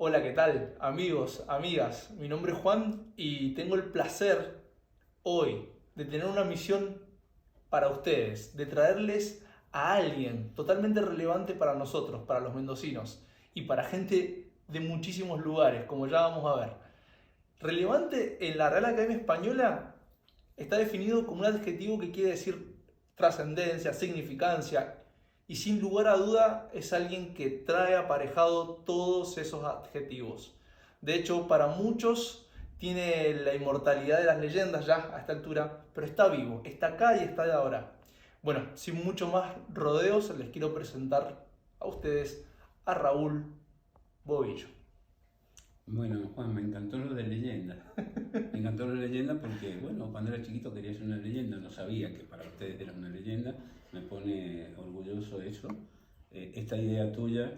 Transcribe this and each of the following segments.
Hola, ¿qué tal? Amigos, amigas, mi nombre es Juan y tengo el placer hoy de tener una misión para ustedes, de traerles a alguien totalmente relevante para nosotros, para los mendocinos y para gente de muchísimos lugares, como ya vamos a ver. Relevante en la Real Academia Española está definido como un adjetivo que quiere decir trascendencia, significancia, y sin lugar a duda es alguien que trae aparejado todos esos adjetivos. De hecho, para muchos tiene la inmortalidad de las leyendas ya a esta altura, pero está vivo, está acá y está de ahora. Bueno, sin mucho más rodeos, les quiero presentar a ustedes a Raúl Bobillo. Bueno, Juan, me encantó lo de leyenda. Me encantó lo de leyenda porque, bueno, cuando era chiquito quería ser una leyenda, no sabía que para ustedes era una leyenda. Me pone orgulloso eso. Esta idea tuya,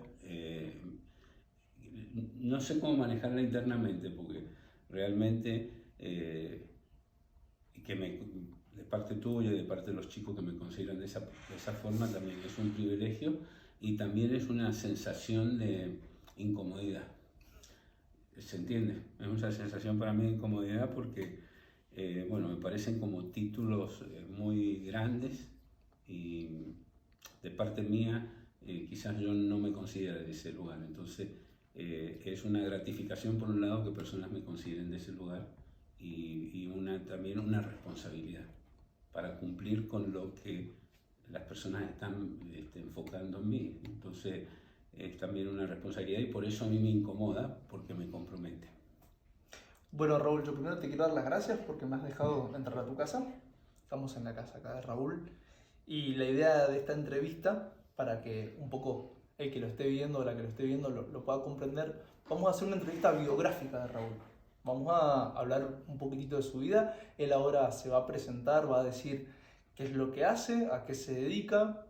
no sé cómo manejarla internamente porque realmente de parte tuya y de parte de los chicos que me consideran de esa forma también es un privilegio y también es una sensación de incomodidad. ¿Se entiende? Es una sensación para mí de incomodidad porque, bueno, me parecen como títulos muy grandes y de parte mía quizás yo no me considero de ese lugar. Entonces es una gratificación por un lado que personas me consideren de ese lugar y también una responsabilidad para cumplir con lo que las personas están enfocando en mí. Entonces es también una responsabilidad y por eso a mí me incomoda, porque me compromete. Bueno, Raúl, yo primero te quiero dar las gracias porque me has dejado entrar a tu casa. Estamos en la casa acá de Raúl. Y la idea de esta entrevista, para que un poco el que lo esté viendo o la que lo esté viendo lo pueda comprender, vamos a hacer una entrevista biográfica de Raúl. Vamos a hablar un poquitito de su vida. Él ahora se va a presentar, va a decir qué es lo que hace, a qué se dedica.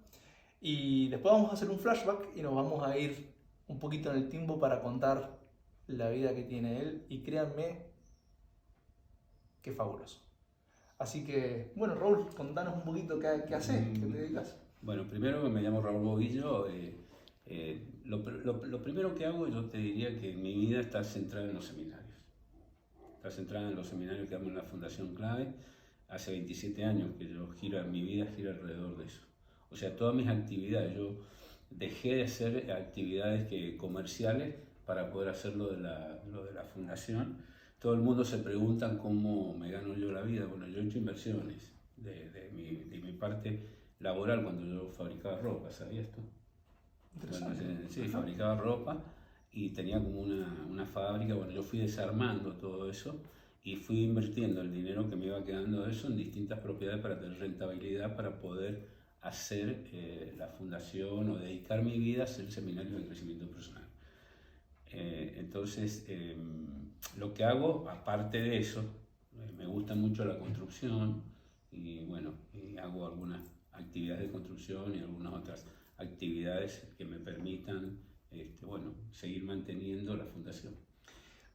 Y después vamos a hacer un flashback y nos vamos a ir un poquito en el tiempo para contar la vida que tiene él. Y créanme, qué fabuloso. Así que, bueno, Raúl, contanos un poquito qué haces, qué te dedicas. Bueno, primero me llamo Raúl Bobillo. Lo primero que hago, yo te diría que mi vida está centrada en los seminarios. Está centrada en los seminarios que hago en la Fundación Clave. Hace 27 años que mi vida gira alrededor de eso. O sea, todas mis actividades, yo dejé de hacer actividades comerciales para poder hacer lo de la fundación. Todo el mundo se pregunta cómo me gano yo la vida. Bueno, yo he hecho inversiones de mi parte laboral cuando yo fabricaba ropa, ¿sabías tú? Bueno, sí, fabricaba ropa y tenía como una fábrica. Bueno, yo fui desarmando todo eso y fui invirtiendo el dinero que me iba quedando de eso en distintas propiedades para tener rentabilidad, para poder hacer la fundación o dedicar mi vida a hacer seminarios de crecimiento personal. Entonces, lo que hago, aparte de eso, me gusta mucho la construcción y bueno, hago algunas actividades de construcción y algunas otras actividades que me permitan bueno, seguir manteniendo la fundación.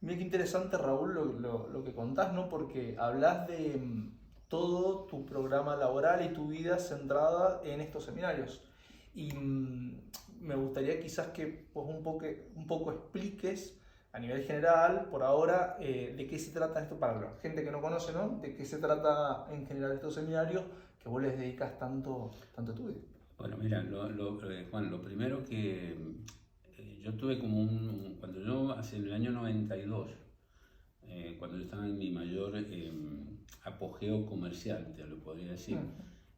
Mira qué interesante, Raúl, lo que contás, ¿no? Porque hablas de todo tu programa laboral y tu vida centrada en estos seminarios. Y me gustaría quizás que pues, un poco expliques a nivel general, por ahora, de qué se trata esto para la gente que no conoce, ¿no? De qué se trata en general estos seminarios que vos les dedicas tanto tu vida. Bueno, mira, Juan, lo primero que yo tuve cuando yo, hace el año 92, cuando yo estaba en mi mayor apogeo comercial, te lo podría decir,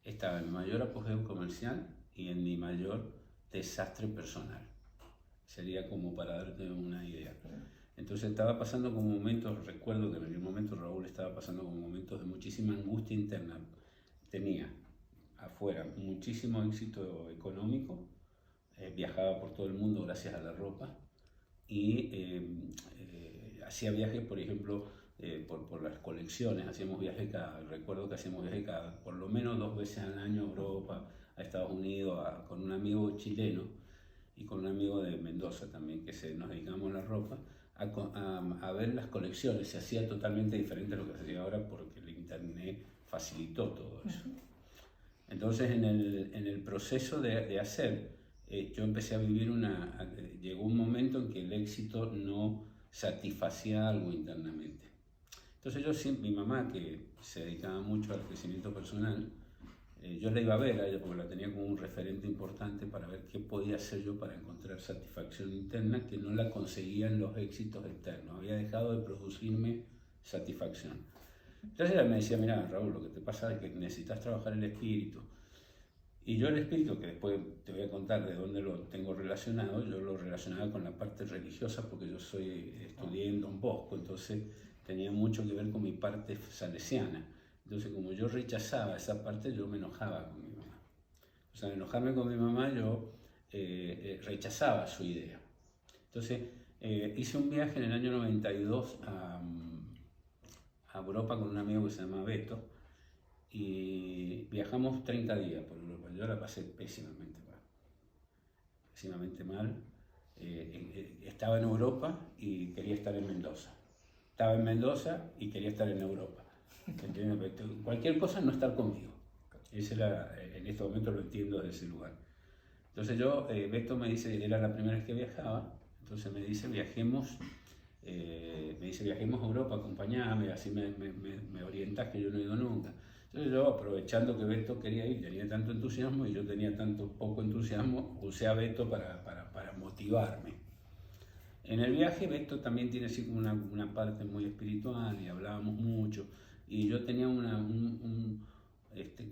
estaba en mi mayor apogeo comercial y en mi mayor desastre personal. Sería como para darte una idea. Entonces estaba pasando como momentos, recuerdo que en aquel momento Raúl estaba pasando como momentos de muchísima angustia interna. Tenía afuera muchísimo éxito económico, viajaba por todo el mundo gracias a la ropa y hacía viajes, por ejemplo, por las colecciones. Recuerdo que hacíamos viajes por lo menos 2 veces al año a Europa, a Estados Unidos, con un amigo chileno y con un amigo de Mendoza también, nos dedicamos a la ropa, a ver las colecciones. Se hacía totalmente diferente a lo que se hacía ahora porque el internet facilitó todo eso. Entonces en el proceso de hacer, yo empecé a vivir llegó un momento en que éxito no satisfacía algo internamente. Entonces yo siempre, mi mamá, que se dedicaba mucho al crecimiento personal, yo la iba a ver a ella porque la tenía como un referente importante para ver qué podía hacer yo para encontrar satisfacción interna que no la conseguía en los éxitos externos. Había dejado de producirme satisfacción. Entonces ella me decía, mira Raúl, lo que te pasa es que necesitas trabajar el espíritu. Y yo el espíritu, que después te voy a contar de dónde lo tengo relacionado, yo lo relacionaba con la parte religiosa porque yo estudié en Don Bosco, entonces tenía mucho que ver con mi parte salesiana. Entonces, como yo rechazaba esa parte, yo me enojaba con mi mamá. O sea, al enojarme con mi mamá, yo rechazaba su idea. Entonces, hice un viaje en el año 92 a Europa con un amigo que se llama Beto, y viajamos 30 días por Europa. Yo la pasé pésimamente mal. Pésimamente mal. Estaba en Europa y quería estar en Mendoza. Estaba en Mendoza y quería estar en Europa. Cualquier cosa no estar conmigo. En este momento lo entiendo desde ese lugar. Entonces Beto me dice, era la primera vez que viajaba, entonces me dice viajemos a Europa, acompañame, así me orientas que yo no he ido nunca. Entonces yo, aprovechando que Beto quería ir, tenía tanto entusiasmo y yo tenía tanto poco entusiasmo, usé a Beto para motivarme. En el viaje Beto también tiene así como una parte muy espiritual y hablábamos mucho y yo tenía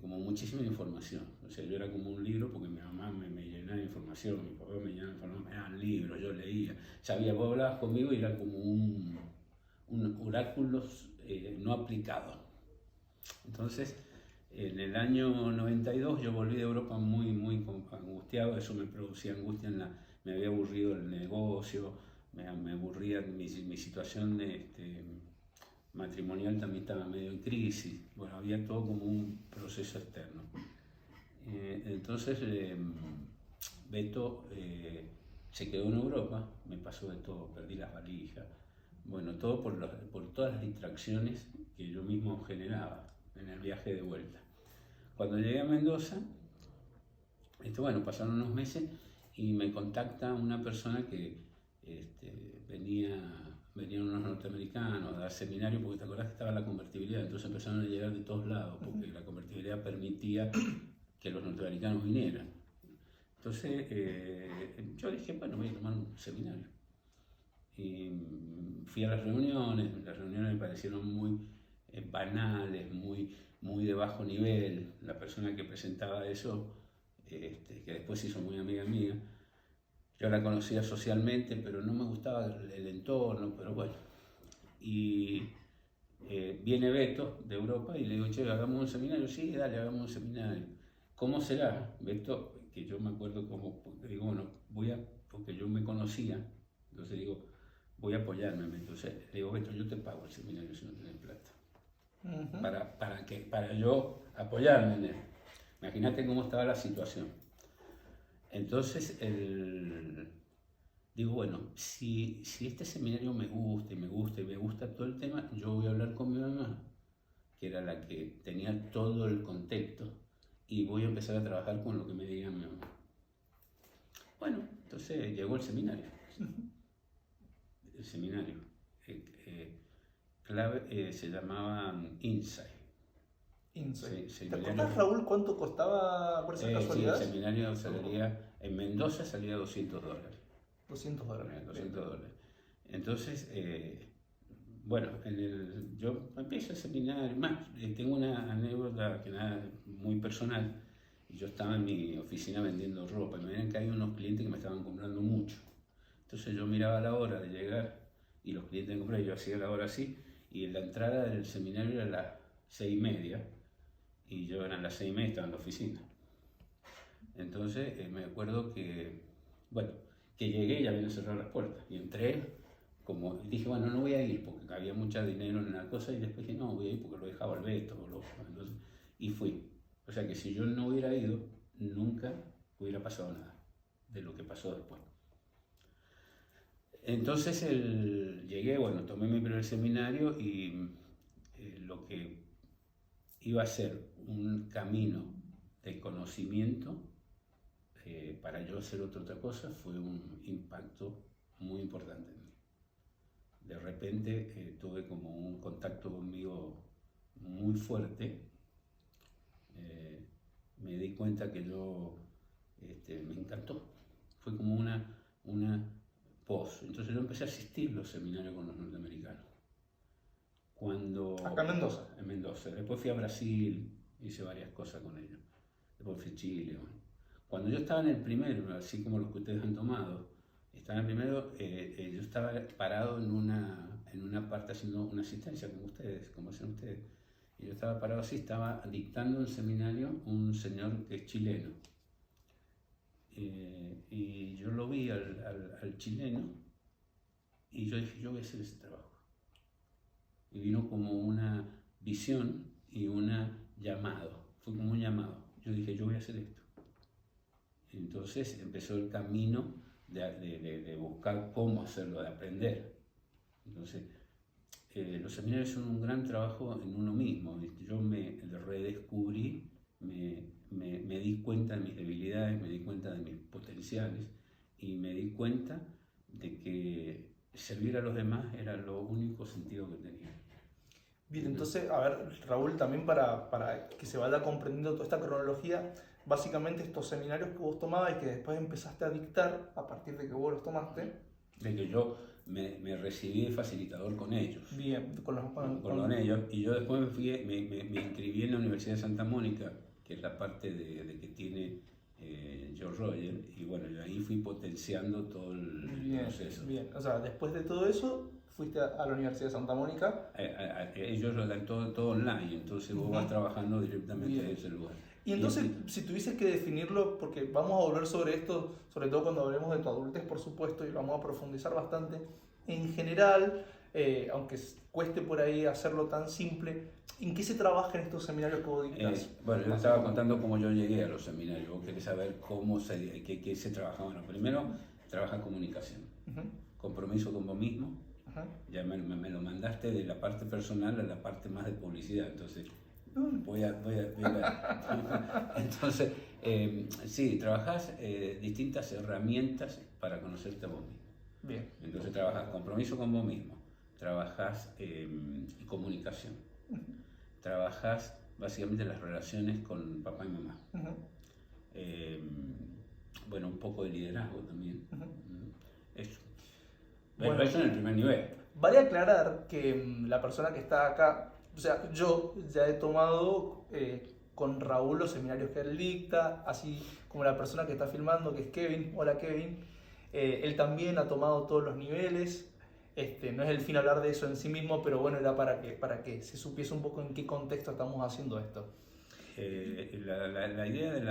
como muchísima información. O sea, yo era como un libro porque mi mamá me llenaba de información, mi papá me llenaba de información, me daban libros, yo leía. Sabía, vos hablabas conmigo y era como un oráculo no aplicado. Entonces, en el año 92 yo volví de Europa muy angustiado, eso me producía angustia, me había aburrido el negocio, me aburría mi situación matrimonial, también estaba medio en crisis, bueno, había todo como un proceso externo. Entonces Beto se quedó en Europa, me pasó de todo, perdí las valijas, bueno, todo por todas las distracciones que yo mismo generaba en el viaje de vuelta. Cuando llegué a Mendoza, bueno, pasaron unos meses y me contacta una persona que venían unos norteamericanos a dar seminarios, porque te acordás que estaba la convertibilidad, entonces empezaron a llegar de todos lados, porque la convertibilidad permitía que los norteamericanos vinieran. Entonces yo dije, bueno, voy a tomar un seminario. Y fui a las reuniones me parecieron muy banales, muy de bajo nivel. La persona que presentaba eso, que después se hizo muy amiga mía, yo la conocía socialmente, pero no me gustaba el entorno, pero bueno. Y viene Beto de Europa y le digo, che, hagamos un seminario. Sí, dale, hagamos un seminario. ¿Cómo será? Beto, que yo me acuerdo porque digo, bueno, porque yo me conocía, entonces digo, voy a apoyarme. Entonces le digo, Beto, yo te pago el seminario si no tienes plata. Para yo apoyarme en él. Imagínate cómo estaba la situación. Entonces, digo, bueno, si este seminario me gusta y me gusta todo el tema, yo voy a hablar con mi mamá, que era la que tenía todo el contexto, y voy a empezar a trabajar con lo que me diga mi mamá. Bueno, entonces llegó el seminario. El seminario clave se llamaba Insight. ¿Te acuerdas, Raúl, cuánto costaba por esa casualidad? Sí, el seminario salía, en Mendoza salía $200. $200. Entonces, bueno, yo empiezo el seminario, tengo una anécdota muy personal. Yo estaba en mi oficina vendiendo ropa y me veían que había unos clientes que me estaban comprando mucho. Entonces yo miraba la hora de llegar y los clientes me compraban, yo hacía la hora así, y la entrada del seminario era a las 6:30 y yo eran las 6:30, estaba en la oficina. Entonces me acuerdo que llegué y ya habían cerrado las puertas y entré, como dije, bueno, no voy a ir porque había mucho dinero en la cosa, y después dije, no, voy a ir porque lo dejaba al Beto, entonces, y fui. O sea que si yo no hubiera ido, nunca hubiera pasado nada de lo que pasó después. Entonces llegué, tomé mi primer seminario y lo que iba a ser un camino de conocimiento para yo hacer otra cosa fue un impacto muy importante. repente tuve como un contacto conmigo muy fuerte. Me di cuenta que yo me encantó. Fue como una pos. Entonces yo empecé a asistir a los seminarios con los norteamericanos. Acá en Mendoza. En Mendoza. Después fui a Brasil, hice varias cosas con ellos. Después fui a Chile. Bueno. Cuando yo estaba en el primero, así como los que ustedes han tomado, estaba en el primero, yo estaba parado en una parte haciendo una asistencia como ustedes, como hacen ustedes. Y yo estaba parado así, estaba dictando un seminario un señor que es chileno. Y yo lo vi al chileno y yo dije, yo voy a hacer ese trabajo. Y vino como una visión y un llamado, fue como un llamado. Yo dije, yo voy a hacer esto. Entonces empezó el camino de buscar cómo hacerlo, de aprender. Entonces, los seminarios son un gran trabajo en uno mismo. Yo me redescubrí, me di cuenta de mis debilidades, me di cuenta de mis potenciales y me di cuenta de que servir a los demás era lo único sentido que tenía. Bien, entonces, a ver, Raúl, también para que se vaya comprendiendo toda esta cronología, básicamente estos seminarios que vos tomabas y que después empezaste a dictar a partir de que vos los tomaste. De que yo me recibí de facilitador con ellos. Bien, con ellos. Y yo después me inscribí en la Universidad de Santa Mónica, que es la parte de que tiene George Roger, y bueno, yo ahí fui potenciando todo el proceso. Bien, o sea, después de todo eso, fuiste a la Universidad de Santa Mónica. Ellos lo dan todo online, entonces vos vas trabajando directamente en ese lugar. Y entonces, si tuvieses que definirlo, porque vamos a volver sobre esto, sobre todo cuando hablemos de tu adultez, por supuesto, y vamos a profundizar bastante, en general, aunque cueste por ahí hacerlo tan simple, ¿en qué se trabaja en estos seminarios que vos dictas? Bueno, yo estaba contando cómo yo llegué a los seminarios. Vos querés saber qué se trabajaba. Bueno, primero, trabaja comunicación, compromiso con vos mismo. Ya me lo mandaste de la parte personal a la parte más de publicidad, entonces voy a entonces, sí, trabajás distintas herramientas para conocerte a vos mismo. Bien. Entonces trabajas compromiso con vos mismo, trabajas comunicación, trabajas básicamente las relaciones con papá y mamá. Bueno, un poco de liderazgo también. Eso. Bueno, eso en el primer nivel. Vale aclarar que la persona que está acá, o sea, yo ya he tomado con Raúl los seminarios que él dicta, así como la persona que está filmando, que es Kevin. Hola, Kevin. Él también ha tomado todos los niveles. No es el fin hablar de eso en sí mismo, pero bueno, era para que se supiese un poco en qué contexto estamos haciendo esto. La idea de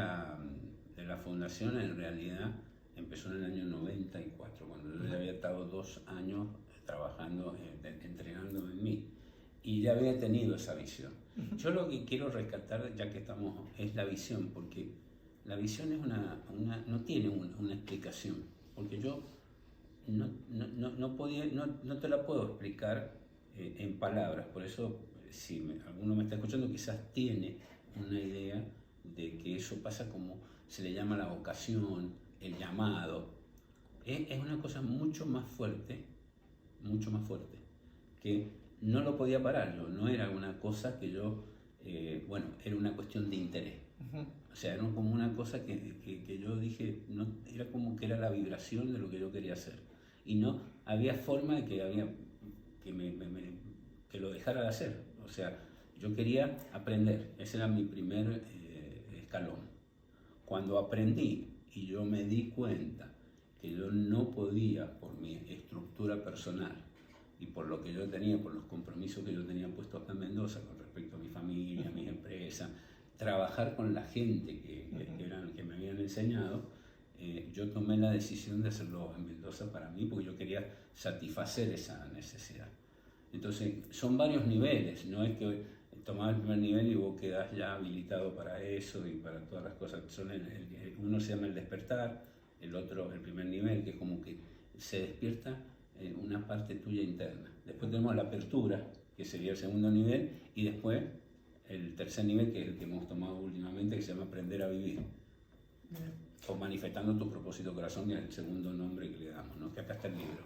la fundación en realidad empezó en el año 94, cuando yo ya había estado 2 años trabajando, entrenándome en mí, y ya había tenido esa visión. Yo lo que quiero rescatar, ya que estamos, es la visión, porque la visión es no tiene una explicación, porque yo no te la puedo explicar en palabras. Por eso, si alguno me está escuchando, quizás tiene una idea de que eso pasa como se le llama la vocación, el llamado. Es una cosa mucho más fuerte, que no lo podía parar yo. No era una cosa que yo, era una cuestión de interés. O sea, era como una cosa que yo dije, no, era como que era la vibración de lo que yo quería hacer. Y no había forma de que lo dejara de hacer. O sea, yo quería aprender. Ese era mi primer escalón. Cuando aprendí y yo me di cuenta que yo no podía, por mi estructura personal y por lo que yo tenía, por los compromisos que yo tenía puestos acá en Mendoza con respecto a mi familia, a mis empresas, trabajar con la gente que me habían enseñado, yo tomé la decisión de hacerlo en Mendoza para mí, porque yo quería satisfacer esa necesidad. Entonces, son varios niveles, no es que tomás el primer nivel y vos quedás ya habilitado para eso y para todas las cosas. Uno se llama el despertar, el otro el primer nivel, que es como que se despierta una parte tuya interna. Después tenemos la apertura, que sería el segundo nivel, y después el tercer nivel, que es el que hemos tomado últimamente, que se llama aprender a vivir. O manifestando tu propósito corazón, que es el segundo nombre que le damos, ¿no? Que acá está el libro.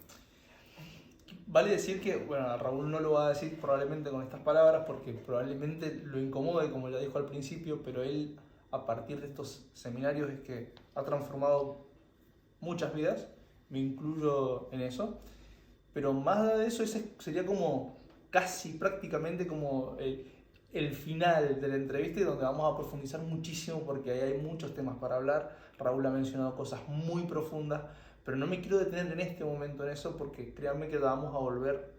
vale decir que, bueno, Raúl no lo va a decir probablemente con estas palabras porque probablemente lo incomode, como ya dijo al principio, pero él, a partir de estos seminarios, es que ha transformado muchas vidas, me incluyo en eso, pero más allá de eso, ese sería como casi prácticamente como el final de la entrevista y donde vamos a profundizar muchísimo porque ahí hay muchos temas para hablar. Raúl ha mencionado cosas muy profundas, pero no me quiero detener en este momento en eso porque créanme que vamos a volver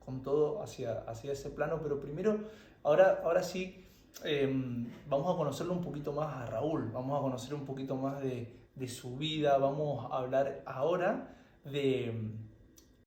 con todo hacia ese plano, pero primero, ahora sí, vamos a conocerlo un poquito más a Raúl, vamos a conocer un poquito más de su vida, vamos a hablar ahora de